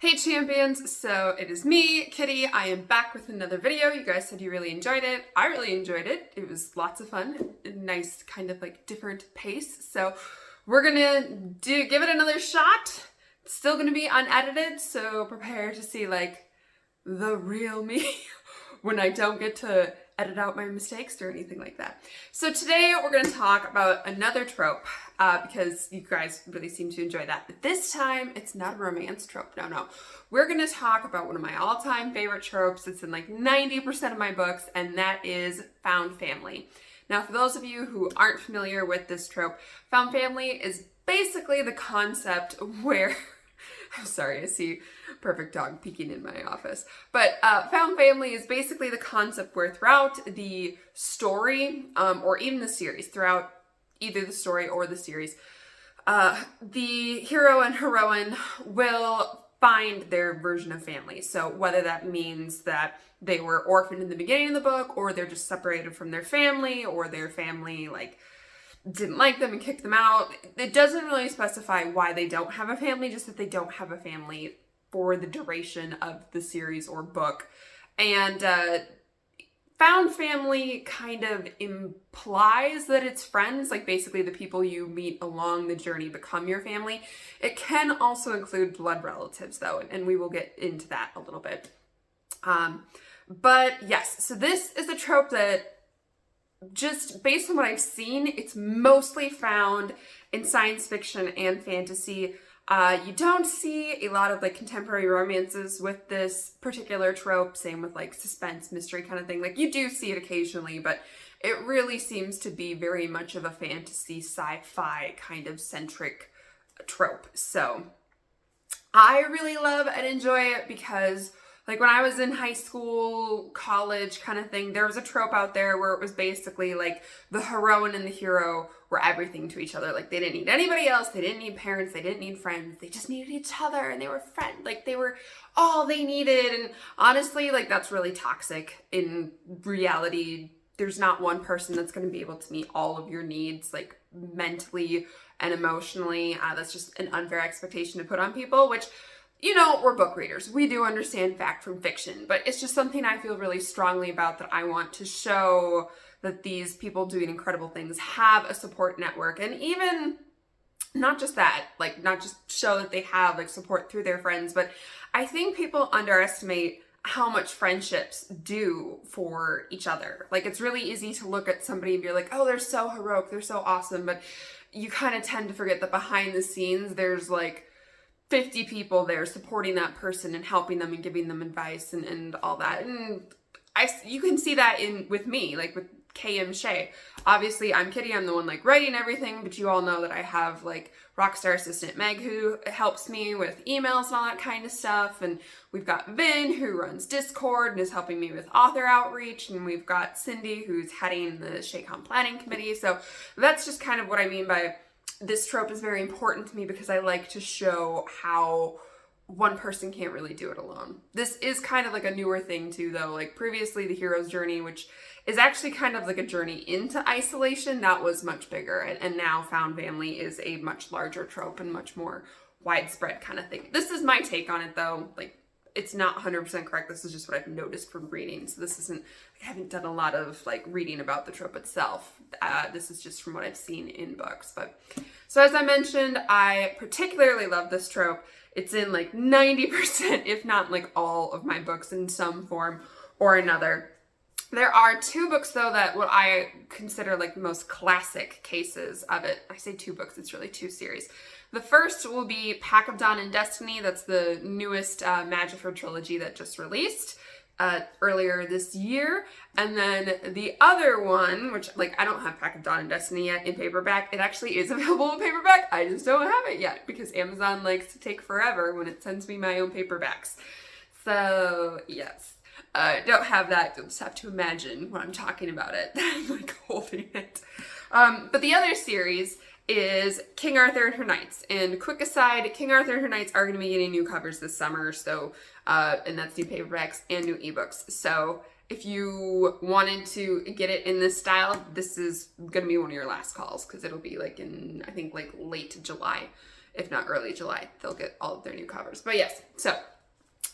Hey champions, so it is me, Kitty. I am back with another video. You guys said you really enjoyed it. I really enjoyed it. It was lots of fun, a nice kind of like different pace. So we're gonna give it another shot. It's still gonna be unedited, so prepare to see like the real me when I don't get to edit out my mistakes or anything like that. So today we're going to talk about another trope because you guys really seem to enjoy that. But this time it's not a romance trope. No. We're going to talk about one of my all-time favorite tropes. It's in like 90% of my books, and that is found family. Now, for those of you who aren't familiar with this trope, found family is basically the concept where I'm sorry, I see perfect dog peeking in my office. But found family is basically the concept where throughout the story, or even the series, throughout either the story or the series, the hero and heroine will find their version of family. So whether that means that they were orphaned in the beginning of the book, or they're just separated from their family, or their family like didn't like them and kicked them out. It doesn't really specify why they don't have a family, just that they don't have a family for the duration of the series or book. And found family kind of implies that it's friends, like basically the people you meet along the journey become your family. It can also include blood relatives though, and we will get into that a little bit. But yes, so this is a trope that, just based on what I've seen, it's mostly found in science fiction and fantasy. You don't see a lot of like contemporary romances with this particular trope, same with like suspense, mystery kind of thing. Like you do see it occasionally, but it really seems to be very much of a fantasy sci-fi kind of centric trope. So I really love and enjoy it because like when I was in high school, college kind of thing, there was a trope out there where it was basically like the heroine and the hero were everything to each other. Like they didn't need anybody else. They didn't need parents. They didn't need friends. They just needed each other, and they were friends. Like they were all they needed. And honestly, like that's really toxic. In reality, there's not one person that's going to be able to meet all of your needs, like mentally and emotionally. That's just an unfair expectation to put on people, which, you know, we're book readers. We do understand fact from fiction, but it's just something I feel really strongly about, that I want to show that these people doing incredible things have a support network. And even not just that, like not just show that they have like support through their friends, but I think people underestimate how much friendships do for each other. Like it's really easy to look at somebody and be like, oh, they're so heroic, they're so awesome. But you kind of tend to forget that behind the scenes, there's like 50 people there supporting that person and helping them and giving them advice and all that. And you can see that with me, like with KM Shay. Obviously, I'm Kitty, I'm the one like writing everything, but you all know that I have like rockstar assistant Meg who helps me with emails and all that kind of stuff. And we've got Vin who runs Discord and is helping me with author outreach. And we've got Cindy who's heading the ShayCon planning committee. So that's just kind of what I mean by this trope is very important to me, because I like to show how one person can't really do it alone. This is kind of like a newer thing too, though. Like previously the hero's journey, which is actually kind of like a journey into isolation, that was much bigger. And now found family is a much larger trope and much more widespread kind of thing. This is my take on it though. Like it's not 100% correct. This is just what I've noticed from reading. So this isn't, I haven't done a lot of like reading about the trope itself. This is just from what I've seen in books. But so as I mentioned, I particularly love this trope. It's in like 90%, if not like all of my books in some form or another. There are two books though that what I consider like the most classic cases of it. I say two books, it's really two series. The first will be Pack of Dawn and Destiny. That's the newest Magifer trilogy that just released earlier this year. And then the other one, which like I don't have Pack of Dawn and Destiny yet in paperback. It actually is available in paperback. I just don't have it yet because Amazon likes to take forever when it sends me my own paperbacks. So yes, don't have that. You'll just have to imagine when I'm talking about it. I'm like holding it. But the other series is King Arthur and Her Knights. And quick aside, King Arthur and Her Knights are going to be getting new covers this summer. So, and that's new paperbacks and new ebooks. So if you wanted to get it in this style, this is going to be one of your last calls, because it'll be like in, I think like late July if not early July, they'll get all of their new covers. But yes, so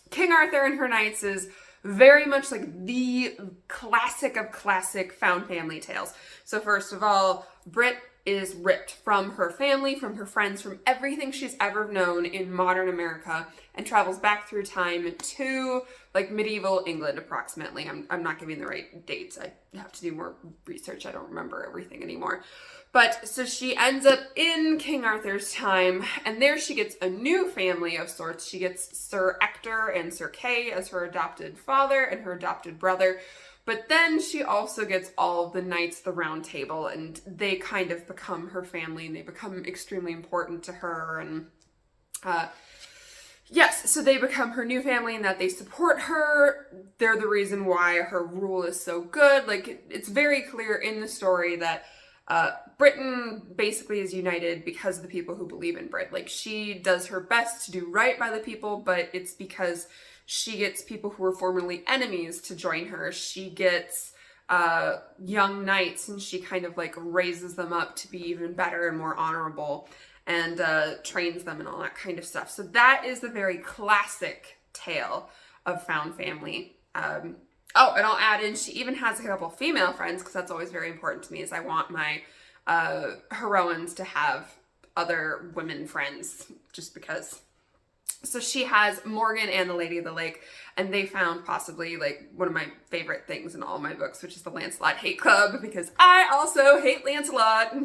King Arthur and Her Knights is very much like the classic of classic found family tales. So first of all, Brit is ripped from her family, from her friends, from everything she's ever known in modern America, and travels back through time to like medieval England approximately. I'm not giving the right dates. I have to do more research. I don't remember everything anymore. But so she ends up in King Arthur's time, and there she gets a new family of sorts. She gets Sir Ector and Sir Kay as her adopted father and her adopted brother. But then she also gets all of the Knights of the Round Table, and they kind of become her family, and they become extremely important to her. And yes, so they become her new family, and that they support her. They're the reason why her rule is so good. Like, it's very clear in the story that Britain basically is united because of the people who believe in Brit. Like, she does her best to do right by the people, but it's because she gets people who were formerly enemies to join her. She gets young knights, and she kind of like raises them up to be even better and more honorable, and trains them and all that kind of stuff. So that is the very classic tale of found family. Oh, and I'll add in, she even has a couple female friends, because that's always very important to me, is I want my heroines to have other women friends, just because. So she has Morgan and the Lady of the Lake, and they found possibly like one of my favorite things in all my books, which is the Lancelot Hate Club, because I also hate Lancelot.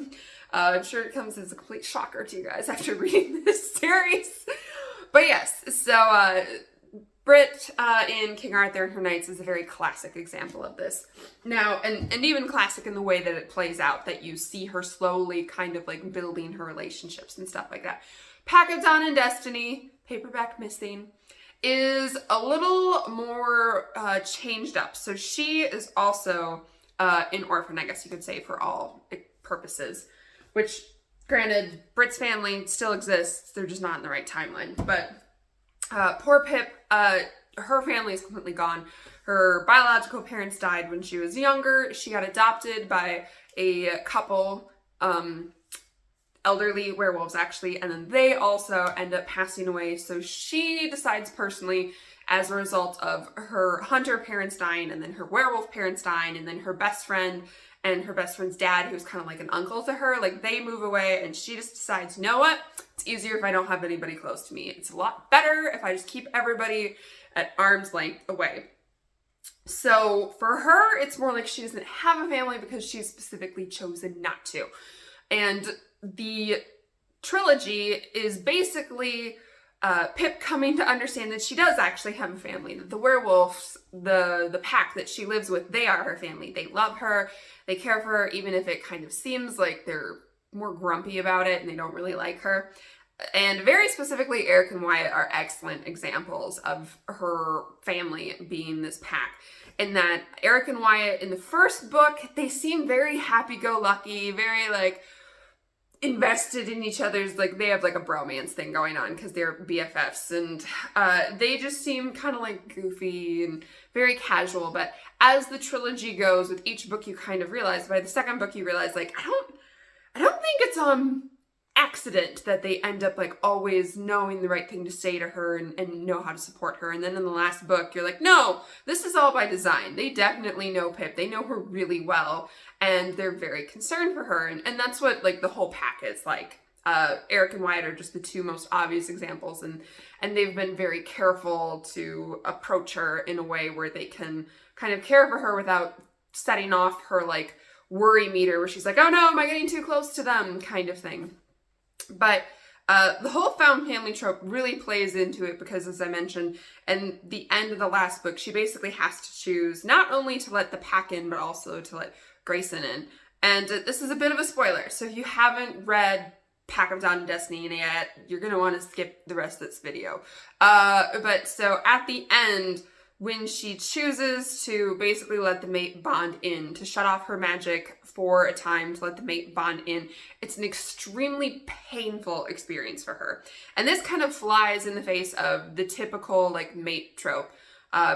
I'm sure it comes as a complete shocker to you guys after reading this series. But yes, so Brit in King Arthur and Her Knights is a very classic example of this. Now, and even classic in the way that it plays out, that you see her slowly kind of like building her relationships and stuff like that. Pack of Dawn and Destiny, paperback missing, is a little more changed up. So she is also an orphan, I guess you could say, for all purposes, which, granted, Brit's family still exists, they're just not in the right timeline. But poor Pip, her family is completely gone. Her biological parents died when she was younger. She got adopted by a couple, elderly werewolves actually, and then they also end up passing away. So she decides personally, as a result of her hunter parents dying, and then her werewolf parents dying, and then her best friend and her best friend's dad, who's kind of like an uncle to her, like they move away, and she just decides, you know what? It's easier if I don't have anybody close to me. It's a lot better if I just keep everybody at arm's length away. So for her, it's more like she doesn't have a family because she's specifically chosen not to. And the trilogy is basically Pip coming to understand that she does actually have a family, that the werewolves, the pack that she lives with, they are her family. They love her, they care for her, even if it kind of seems like they're more grumpy about it and they don't really like her. And very specifically, Eric and Wyatt are excellent examples of her family being this pack. In that Eric and Wyatt in the first book, they seem very happy-go-lucky, very like invested in each other's, like they have like a bromance thing going on because they're BFFs, and they just seem kind of like goofy and very casual. But as the trilogy goes, with each book you kind of realize, by the second book you realize, like, I don't think it's accident that they end up like always knowing the right thing to say to her and know how to support her. And then in the last book you're like, no, this is all by design. They definitely know Pip, they know her really well, and they're very concerned for her. And that's what like the whole pack is like. Eric and Wyatt are just the two most obvious examples, and they've been very careful to approach her in a way where they can kind of care for her without setting off her like worry meter where she's like, oh no, am I getting too close to them kind of thing. But the whole found family trope really plays into it because, as I mentioned, in the end of the last book, she basically has to choose not only to let the pack in, but also to let Grayson in. And this is a bit of a spoiler, so if you haven't read Pack of Dawn and Destiny yet, you're going to want to skip the rest of this video. But so at the end, when she chooses to basically let the mate bond in, to shut off her magic for a time, to let the mate bond in, it's an extremely painful experience for her. And this kind of flies in the face of the typical like mate trope.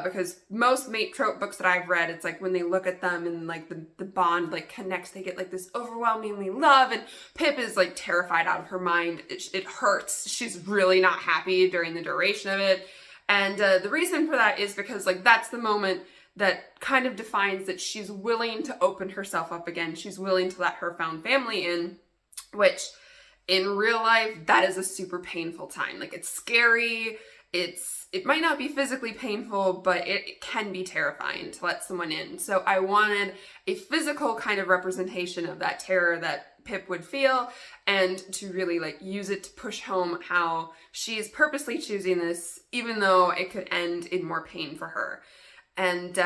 because most mate trope books that I've read, it's like when they look at them and like the bond like connects, they get like this overwhelmingly love, and Pip is like terrified out of her mind. It hurts. She's really not happy during the duration of it. And the reason for that is because like that's the moment that kind of defines that she's willing to open herself up again. She's willing to let her found family in, which in real life, that is a super painful time. Like it's scary. It might not be physically painful, but it can be terrifying to let someone in. So I wanted a physical kind of representation of that terror that Pip would feel, and to really like use it to push home how she is purposely choosing this, even though it could end in more pain for her. And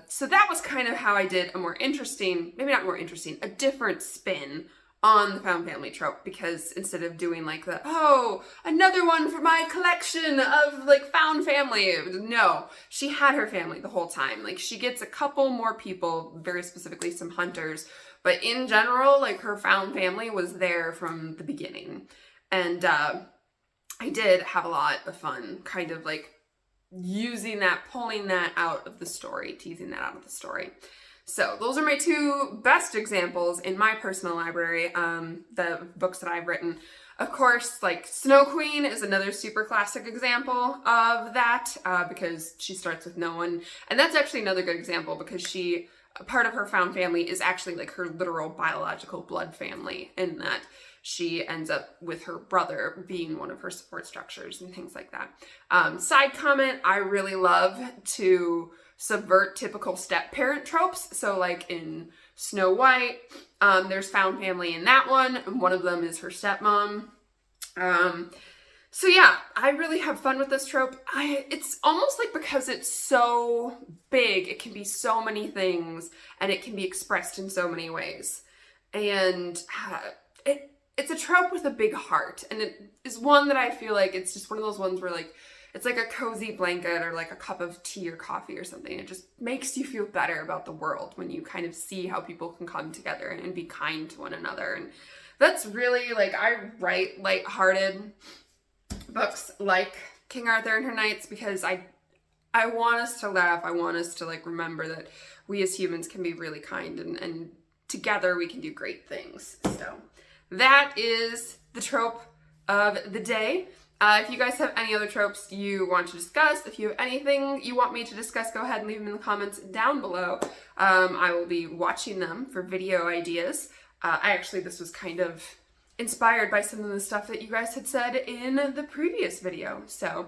so that was kind of how I did a more interesting, maybe not more interesting, a different spin on the found family trope, because instead of doing like the, oh, another one for my collection of like found family, no, she had her family the whole time. Like she gets a couple more people, very specifically some hunters, but in general, like her found family was there from the beginning. And I did have a lot of fun kind of like using that, pulling that out of the story, teasing that out of the story. So those are my two best examples in my personal library, the books that I've written. Of course, like Snow Queen is another super classic example of that, because she starts with no one. And that's actually another good example because part of her found family is actually like her literal biological blood family, in that she ends up with her brother being one of her support structures and things like that. Side comment, I really love to subvert typical step-parent tropes. So like in Snow White, there's found family in that one, and one of them is her stepmom. So yeah, I really have fun with this trope. It's almost like because it's so big, it can be so many things, and it can be expressed in so many ways. And it's a trope with a big heart, and it is one that I feel like it's just one of those ones where like, it's like a cozy blanket or like a cup of tea or coffee or something. It just makes you feel better about the world when you kind of see how people can come together and be kind to one another. And that's really like, I write lighthearted books like King Arthur and Her Knights because I want us to laugh. I want us to like remember that we as humans can be really kind, and together we can do great things. So that is the trope of the day. If you guys have any other tropes you want to discuss, if you have anything you want me to discuss, go ahead and leave them in the comments down below. I will be watching them for video ideas. This was kind of inspired by some of the stuff that you guys had said in the previous video. So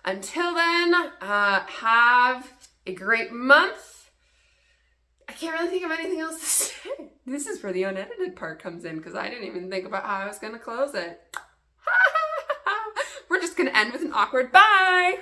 until then, have a great month. I can't really think of anything else to say. This is where the unedited part comes in because I didn't even think about how I was going to close it. We're just going to end with an awkward bye.